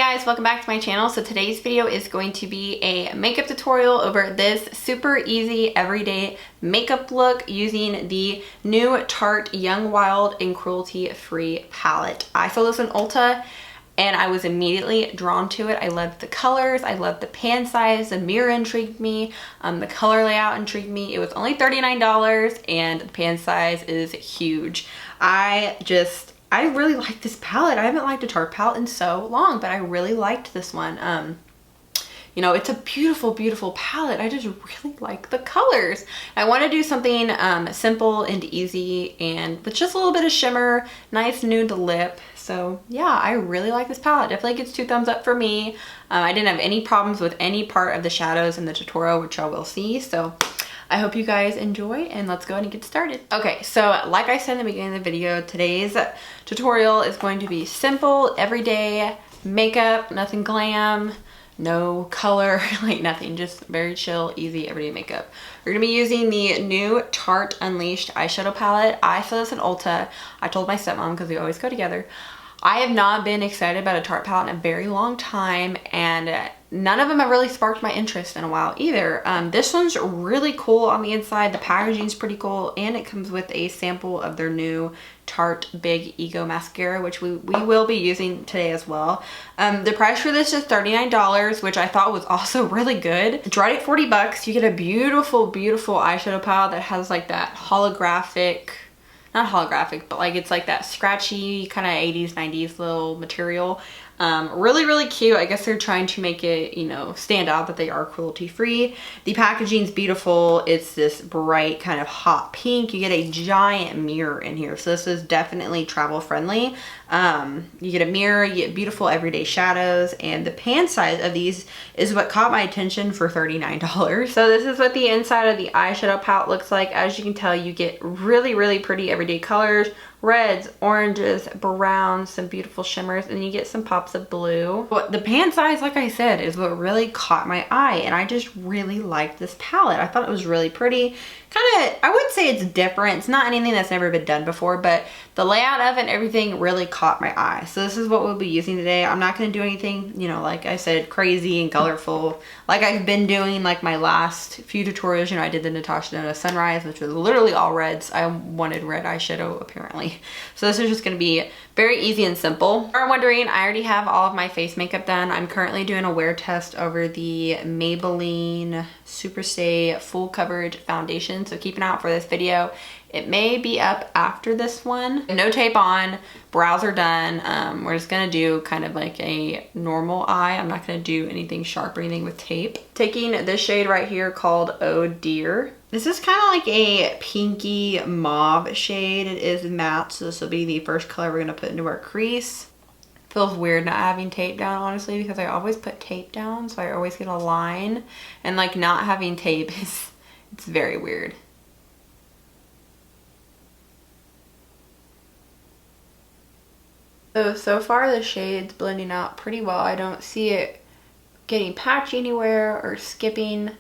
guys, welcome back to my channel. So today's video is going to be a makeup tutorial over this super easy everyday makeup look using the new Tarte Young Wild and Cruelty Free palette. I saw this in Ulta and I was immediately drawn to it. I loved the colors, I loved the pan size, the mirror intrigued me, the color layout intrigued me. It was only $39 and the pan size is huge. I really like this palette. I haven't liked a Tarte palette in so long, but I really liked this one. You know, it's a beautiful, beautiful palette. I just really like the colors. I want to do something simple and easy and with just a little bit of shimmer, nice nude lip. So yeah, I really like this palette. Definitely gets 2 thumbs up for me. I didn't have any problems with any part of the shadows in the tutorial, which y'all will see. So I hope you guys enjoy and let's go ahead and get started. Okay, so like I said in the beginning of the video, today's tutorial is going to be simple, everyday makeup, nothing glam, no color, like nothing, just very chill, easy, everyday makeup. We're gonna be using the new Tarte Unleashed eyeshadow palette. I saw this in Ulta. I told my stepmom because we always go together. I have not been excited about a Tarte palette in a very long time, and none of them have really sparked my interest in a while either. This one's really cool on the inside. The packaging's pretty cool, and it comes with a sample of their new Tarte Big Ego mascara, which we will be using today as well. The price for this is $39, which I thought was also really good. It's right at 40 bucks. You get a beautiful, beautiful eyeshadow palette that has like that holographic, not holographic, but like it's like that scratchy kind of 80s, 90s little material. Really, really cute. I guess they're trying to make it, you know, stand out that they are cruelty free. The packaging's beautiful. It's this bright kind of hot pink. You get a giant mirror in here. So this is definitely travel friendly. You get a mirror, you get beautiful everyday shadows, and the pan size of these is what caught my attention for $39. So this is what the inside of the eyeshadow palette looks like. As you can tell, you get really, really pretty everyday colors. Reds, oranges, browns, some beautiful shimmers, and you get some pops of blue. But the pan size, like I said, is what really caught my eye, and I just really liked this palette. I thought it was really pretty. Kind of, I wouldn't say it's different. It's not anything that's never been done before, but the layout of it and everything really caught my eye. So this is what we'll be using today. I'm not going to do anything, you know, like I said, crazy and colorful like I've been doing like my last few tutorials. You know, I did the Natasha Denona Sunrise, which was literally all reds. I wanted red eyeshadow apparently. So this is just going to be very easy and simple. If you're wondering, I already have all of my face makeup done. I'm currently doing a wear test over the Maybelline Superstay Full Coverage Foundation. So keep an eye out for this video. It may be up after this one. No tape on, brows are done. We're just gonna do kind of like a normal eye. I'm not gonna do anything sharp or anything with tape. Taking this shade right here called Oh Dear. This is kind of like a pinky mauve shade. It is matte, so this will be the first color we're gonna put into our crease. Feels weird not having tape down, honestly, because I always put tape down, so I always get a line, and like not having tape is, it's very weird. So far the shade's blending out pretty well. I don't see it getting patchy anywhere or skipping.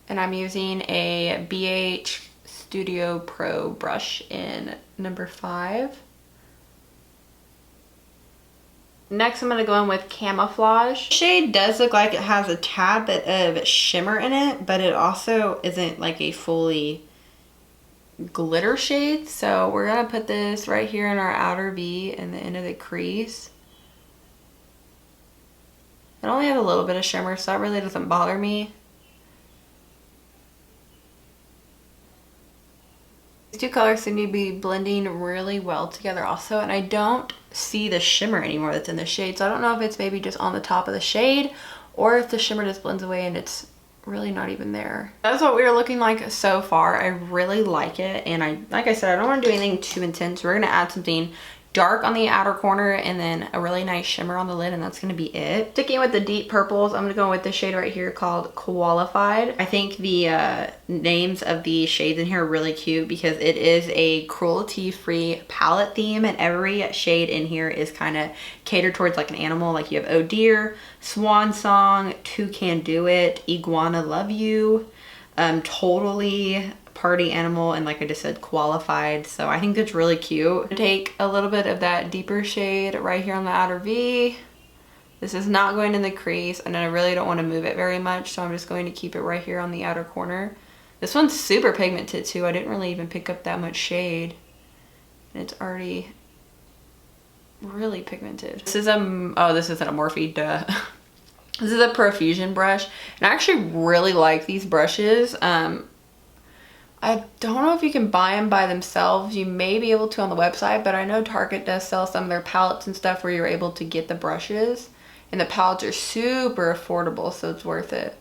And I'm using a BH Studio Pro brush in number 5. Next, I'm going to go in with Camouflage. The shade does look like it has a tad bit of shimmer in it, but it also isn't like a fully glitter shade. So we're going to put this right here in our outer V and the end of the crease. It only has a little bit of shimmer, so that really doesn't bother me. These two colors seem to be blending really well together also, and I don't see the shimmer anymore that's in the shade, so I don't know if it's maybe just on the top of the shade or if the shimmer just blends away and it's really not even there. That's what we're looking like so far. I really like it, and like I said, I don't want to do anything too intense. We're going to add something dark on the outer corner and then a really nice shimmer on the lid, and that's going to be it. Sticking with the deep purples, I'm going to go with the shade right here called Qualified. I think the names of the shades in here are really cute because it is a cruelty-free palette theme, and every shade in here is kind of catered towards like an animal. Like you have Oh Dear, Swan Song, Two Can Do It, Iguana Love You, Totally, party animal and, like I just said, qualified. So I think that's really cute. Take a little bit of that deeper shade right here on the outer V. This is not going in the crease, and I really don't want to move it very much, so I'm just going to keep it right here on the outer corner. This one's super pigmented too. I didn't really even pick up that much shade, and it's already really pigmented. This is this isn't a Morphe, duh. This is a Profusion brush, and I actually really like these brushes. I don't know if you can buy them by themselves. You may be able to on the website, but I know Target does sell some of their palettes and stuff where you're able to get the brushes, and the palettes are super affordable, so it's worth it.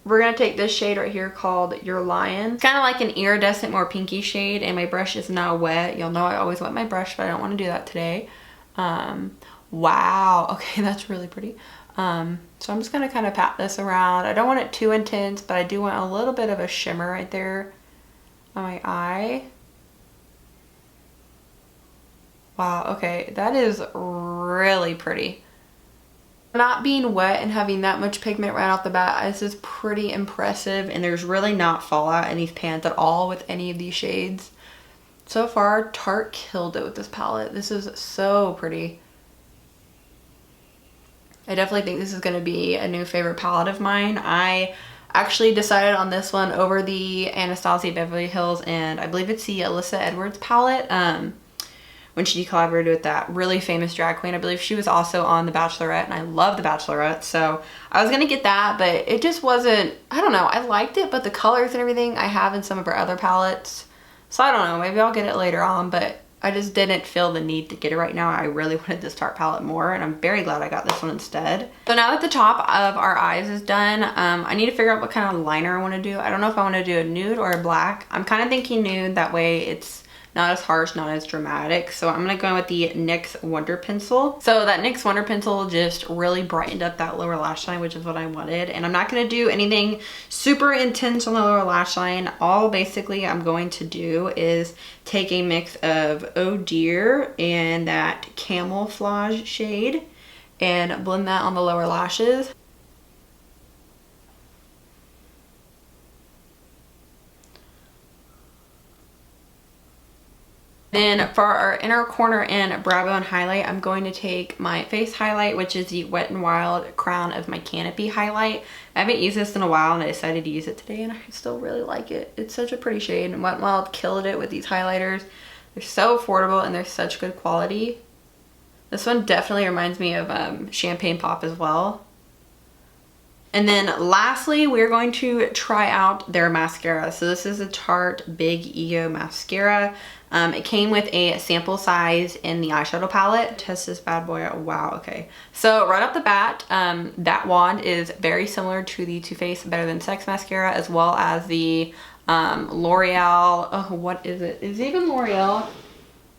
We're gonna take this shade right here called Your Lion. It's kind of like an iridescent, more pinky shade, and my brush is not wet. You'll know I always wet my brush, but I don't want to do that today. Wow, okay, that's really pretty. So I'm just gonna kind of pat this around. I don't want it too intense, but I do want a little bit of a shimmer right there on my eye. Wow, okay, that is really pretty. Not being wet and having that much pigment right off the bat, this is pretty impressive, and there's really not fallout in these pans at all with any of these shades. So far, Tarte killed it with this palette. This is so pretty. I definitely think this is going to be a new favorite palette of mine. I actually decided on this one over the Anastasia Beverly Hills, and I believe it's the Alyssa Edwards palette. When she collaborated with that really famous drag queen. I believe she was also on The Bachelorette, and I love The Bachelorette, so I was gonna get that, but it just wasn't, I don't know, I liked it, but the colors and everything I have in some of her other palettes, so I don't know, maybe I'll get it later on, but I just didn't feel the need to get it right now. I really wanted this Tarte palette more, and I'm very glad I got this one instead. So now that the top of our eyes is done, I need to figure out what kind of liner I want to do. I don't know if I want to do a nude or a black. I'm kind of thinking nude, that way it's not as harsh, not as dramatic. So I'm gonna go with the NYX Wonder Pencil. So that NYX Wonder Pencil just really brightened up that lower lash line, which is what I wanted. And I'm not gonna do anything super intense on the lower lash line. All basically I'm going to do is take a mix of Oh Dear and that Camouflage shade and blend that on the lower lashes. Then for our inner corner and brow bone highlight, I'm going to take my face highlight, which is the Wet n Wild Crown of My Canopy highlight. I haven't used this in a while, and I decided to use it today, and I still really like it. It's such a pretty shade, and Wet n Wild killed it with these highlighters. They're so affordable, and they're such good quality. This one definitely reminds me of Champagne Pop as well. And then lastly, we're going to try out their mascara. So this is a Tarte Big Ego mascara. It came with a sample size in the eyeshadow palette. Test this bad boy out. Wow, okay. So right off the bat, that wand is very similar to the Too Faced Better Than Sex mascara, as well as the L'Oreal, oh, what is it? Is it even L'Oreal?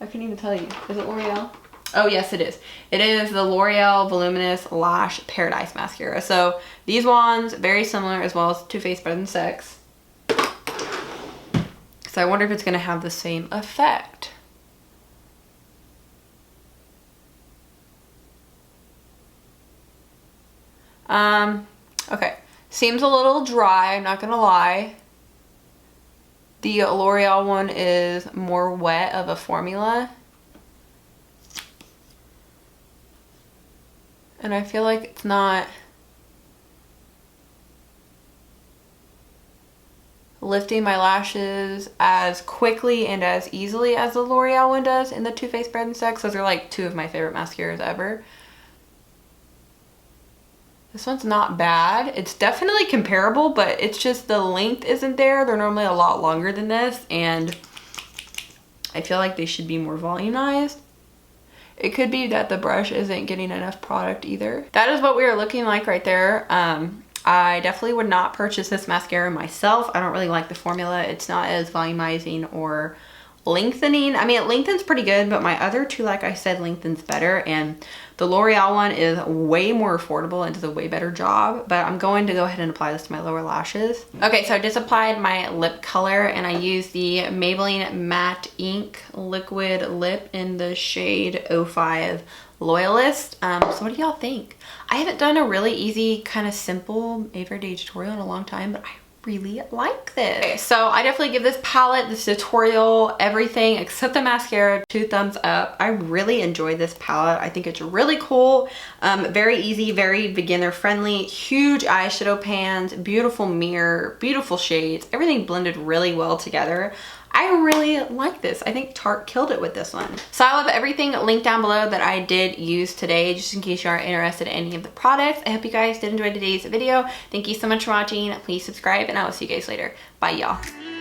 I can't even tell you. Is it L'Oreal? Oh yes, it is. It is the L'Oreal Voluminous Lash Paradise Mascara. So these wands, very similar, as well as Too Faced Better Than Sex. So I wonder if it's going to have the same effect. Okay. Seems a little dry, I'm not going to lie. The L'Oreal one is more wet of a formula. And I feel like it's not lifting my lashes as quickly and as easily as the L'Oreal one does in the Too Faced Better Than Sex. Those are like two of my favorite mascaras ever. This one's not bad. It's definitely comparable, but it's just the length isn't there. They're normally a lot longer than this, and I feel like they should be more volumized. It could be that the brush isn't getting enough product either. That is what we are looking like right there. I definitely would not purchase this mascara myself. I don't really like the formula. It's not as volumizing or lengthening. I mean, it lengthens pretty good, but my other two, like I said, lengthens better. And the L'Oreal one is way more affordable and does a way better job. But I'm going to go ahead and apply this to my lower lashes. Okay, so I just applied my lip color, and I used the Maybelline Matte Ink Liquid Lip in the shade 05 Loyalist. So what do y'all think? I haven't done a really easy, kind of simple everyday tutorial in a long time, but I really like this. Okay, so I definitely give this palette, this tutorial, everything except the mascara 2 thumbs up. I really enjoyed this palette. I think it's really cool, very easy, very beginner friendly, huge eyeshadow pans, beautiful mirror, beautiful shades, everything blended really well together. I really like this. I think Tarte killed it with this one. So I'll have everything linked down below that I did use today, just in case you are interested in any of the products. I hope you guys did enjoy today's video. Thank you so much for watching. Please subscribe, and I will see you guys later. Bye, y'all.